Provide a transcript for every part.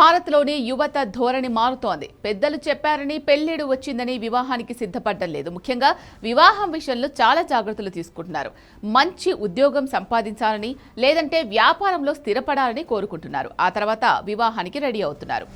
భారత్లోని యువత ధోరణి మారుతోంది. పెద్దలు చెప్పారని పెళ్లిడు వచ్చిందని వివాహానికి సిద్ధపడడం లేదు. ముఖ్యంగా వివాహం విషయంలో చాలా జాగ్రత్తలు తీసుకుంటున్నారు. మంచి ఉద్యోగం సంపాదించాలని, లేదంటే వ్యాపారంలో స్థిరపడాలని కోరుకుంటున్నారు. ఆ తర్వాత వివాహానికి రెడీ అవుతున్నారు.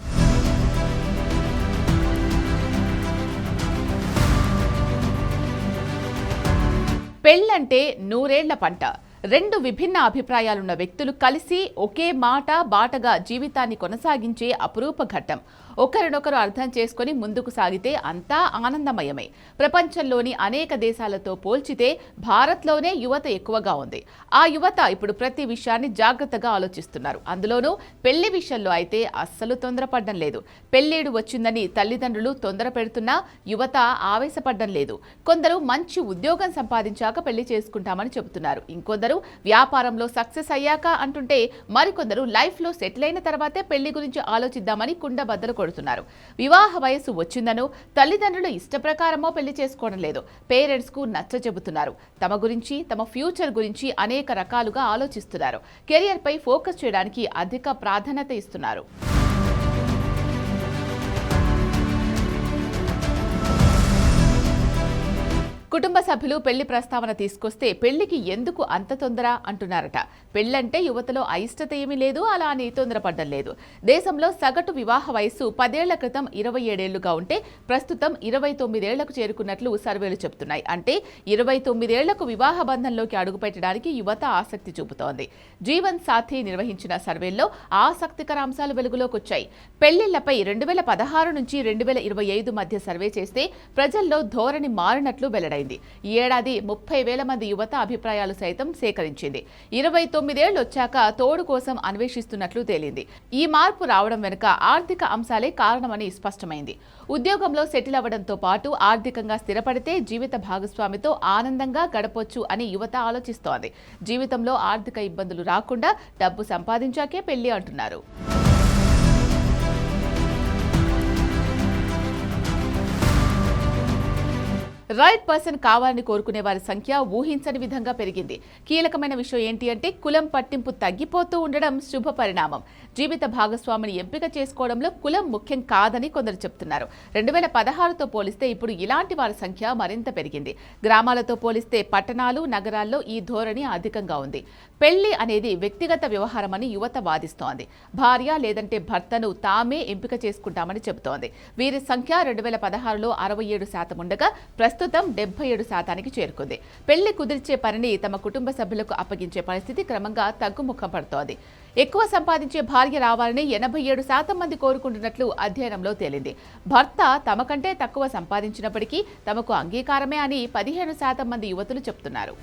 పెళ్ళంటే నూరేళ్ల పంట. రెండు విభిన్న అభిప్రాయాలున్న వ్యక్తులు కలిసి ఒకే మాట బాటగా జీవితాన్ని కొనసాగించే అపురూప ఘట్టం. ఒకరినొకరు అర్థం చేసుకుని ముందుకు సాగితే అంతా ఆనందమయమే. ప్రపంచంలోని అనేక దేశాలతో పోల్చితే భారత్లోనే యువత ఎక్కువగా ఉంది. ఆ యువత ఇప్పుడు ప్రతి విషయాన్ని జాగ్రత్తగా ఆలోచిస్తున్నారు. అందులోనూ పెళ్లి విషయంలో అయితే అస్సలు తొందరపడడం లేదు. పెళ్లేడు వచ్చిందని తల్లిదండ్రులు తొందర పెడుతున్నా యువత ఆవేశపడడం లేదు. కొందరు మంచి ఉద్యోగం సంపాదించాక పెళ్లి చేసుకుంటామని చెబుతున్నారు. ఇంకొందరు వ్యాపారంలో సక్సెస్ అయ్యాక అంటుంటే, మరికొందరు లైఫ్ లో సెటిల్ అయిన తర్వాతే పెళ్లి గురించి ఆలోచిద్దామని కుండబద్దలు కొడుతున్నారు. వివాహ వయసు వచ్చిందనో తల్లిదండ్రులు ఇష్ట ప్రకారమో పెళ్లి చేసుకోవడం లేదు. పేరెంట్స్ కు నచ్చ చెబుతున్నారు. తమ గురించి, తమ ఫ్యూచర్ గురించి అనేక రకాలుగా ఆలోచిస్తున్నారు. కెరియర్ పై ఫోకస్ చేయడానికి అధిక ప్రాధాన్యత ఇస్తున్నారు. కుటుంబ సభ్యులు పెళ్లి ప్రస్తావన తీసుకొస్తే పెళ్లికి ఎందుకు అంత తొందర అంటున్నారట. పెళ్లంటే యువతలో అయిష్టత ఏమీ లేదు, అలా అని తొందరపడ్డం లేదు. దేశంలో సగటు వివాహ వయస్సు 10 ఏళ్ల క్రితం 27 ఏళ్లుగా ఉంటే ప్రస్తుతం 29 ఏళ్లకు చేరుకున్నట్లు సర్వేలు చెబుతున్నాయి. అంటే 29 ఏళ్లకు వివాహ బంధంలోకి అడుగుపెట్టడానికి యువత ఆసక్తి చూపుతోంది. జీవన్ సాథీ నిర్వహించిన సర్వేల్లో ఆసక్తికర అంశాలు వెలుగులోకి వచ్చాయి. పెళ్లిళ్లపై 2016 నుంచి 2025 మధ్య సర్వే చేస్తే ప్రజల్లో ధోరణి మారినట్లు వెల్లడైంది. ఈ ఏడాది 30,000 మంది యువత అభిప్రాయాలు సైతం సేకరించింది. 29 ఏళ్లు వచ్చాక తోడు కోసం అన్వేషిస్తున్నట్లు తేలింది. ఈ మార్పు రావడం వెనుక ఆర్థిక అంశాలే కారణమని స్పష్టమైంది. ఉద్యోగంలో సెటిల్ అవ్వడంతో పాటు ఆర్థికంగా స్థిరపడితే జీవిత భాగస్వామితో ఆనందంగా గడపొచ్చు అని యువత ఆలోచిస్తోంది. జీవితంలో ఆర్థిక ఇబ్బందులు రాకుండా డబ్బు సంపాదించాకే పెళ్లి అంటున్నారు. రైట్ పర్సన్ కావాలని కోరుకునే వారి సంఖ్య ఊహించని విధంగా పెరిగింది. కీలకమైన విషయం ఏంటి అంటే, కులం పట్టింపు తగ్గిపోతూ ఉండడం శుభ పరిణామం. జీవిత భాగస్వామిని ఎంపిక చేసుకోవడంలో కులం ముఖ్యం కాదని కొందరు చెప్తున్నారు. 2016తో పోలిస్తే ఇప్పుడు ఇలాంటి వారి సంఖ్య మరింత పెరిగింది. గ్రామాలతో పోలిస్తే పట్టణాలు, నగరాల్లో ఈ ధోరణి అధికంగా ఉంది. పెళ్లి అనేది వ్యక్తిగత వ్యవహారమని యువత వాదిస్తోంది. భార్య లేదంటే భర్తను తామే ఎంపిక చేసుకుంటామని చెబుతోంది. వీరి సంఖ్య 2016లో 67% ఉండగా ప్రస్తుతం 77%కి చేరుకుంది. పెళ్లి కుదిర్చే పనిని తమ కుటుంబ సభ్యులకు అప్పగించే పరిస్థితి క్రమంగా తగ్గుముఖం పడుతోంది. ఎక్కువ సంపాదించే భార్య రావాలని 87% మంది కోరుకుంటున్నట్లు అధ్యయనంలో తేలింది. భర్త తమ కంటే తక్కువ సంపాదించినప్పటికీ తమకు అంగీకారమే అని 15% మంది యువతులు చెబుతున్నారు.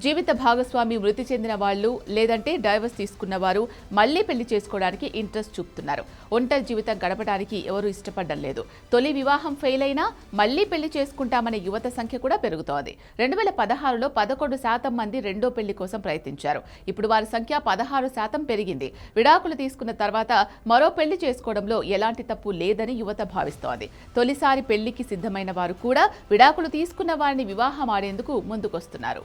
జీవిత భాగస్వామి మృతి చెందిన వాళ్ళు, లేదంటే డైవర్స్ తీసుకున్న వారు మళ్లీ పెళ్లి చేసుకోవడానికి ఇంట్రెస్ట్ చూపుతున్నారు. ఒంటరి జీవితం గడపడానికి ఎవరూ ఇష్టపడడం లేదు. తొలి వివాహం ఫెయిల్ అయినా మళ్లీ పెళ్లి చేసుకుంటామనే యువత సంఖ్య కూడా పెరుగుతోంది. 2016లో 11% మంది రెండో పెళ్లి కోసం ప్రయత్నించారు. ఇప్పుడు వారి సంఖ్య 16% పెరిగింది. విడాకులు తీసుకున్న తర్వాత మరో పెళ్లి చేసుకోవడంలో ఎలాంటి తప్పు లేదని యువత భావిస్తోంది. తొలిసారి పెళ్లికి సిద్ధమైన వారు కూడా విడాకులు తీసుకున్న వారిని వివాహం ఆడేందుకు ముందుకొస్తున్నారు.